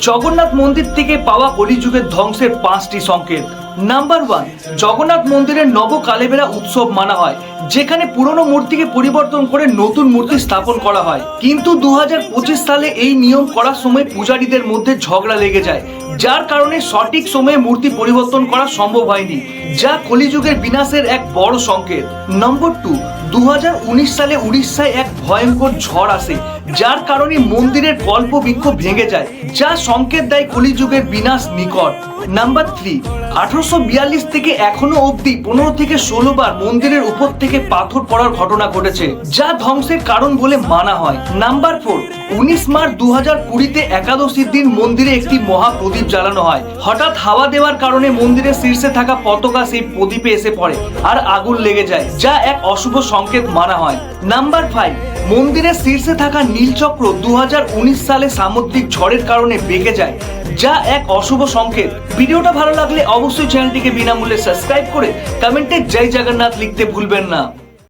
জগন্নাথ মন্দির থেকে পাওয়া কলিযুগের ধ্বংসের 5টি সংকেত। নাম্বার 1, জগন্নাথ মন্দিরের নব কালেবেরা উৎসব মানা হয়, যেখানে পুরনো মূর্তিকে পরিবর্তন করে নতুন মূর্তি স্থাপন করা হয়। কিন্তু 2025 সালে এই নিয়ম করার সময় পূজারীদের মধ্যে ঝগড়া লেগে যায়, যার কারণে সঠিক সময়ে মূর্তি পরিবর্তন করা সম্ভব হয়নি, যা কলিযুগের বিনাশের এক বড় সংকেত। নম্বর 2, 2019 সালে উড়িষ্যায় এক ভয়ঙ্কর ঝড় আসে, যার কারণে মন্দিরের কল্পবৃক্ষ ভেঙে যায়, যা সংকেত দেয় কলিযুগের বিনাশ নিকট। নাম্বার 3, 1842 থেকে এখনো অবধি 15 থেকে 16 বার মন্দিরের উপর থেকে পাথর পড়ার ঘটনা ঘটেছে, যা ধ্বংসের কারণ বলে মানা হয়। নাম্বার 4, 19 মার্চ 2020-তে একাদশীর দিন মন্দিরে একটি মহাপ্রদীপ জ্বালানো হয়। হঠাৎ হাওয়া দেওয়ার কারণে মন্দিরের শীর্ষে থাকা পতাকা সেই প্রদীপে এসে পড়ে আর আগুন লেগে যায়, যা এক অশুভ সংকেত মানা হয়। নাম্বার 5, মন্দিরের শীর্ষে থাকা নীলচক্র 2019 সালে সামুদ্রিক ঝড়ের কারণে বেঁকে যায়, যা এক অশুভ সংকেত। ভিডিওটা ভালো লাগলে অবশ্যই চ্যানেলটিকে বিনামূল্যে সাবস্ক্রাইব করে কমেন্টে জয় জগন্নাথ লিখতে ভুলবেন না।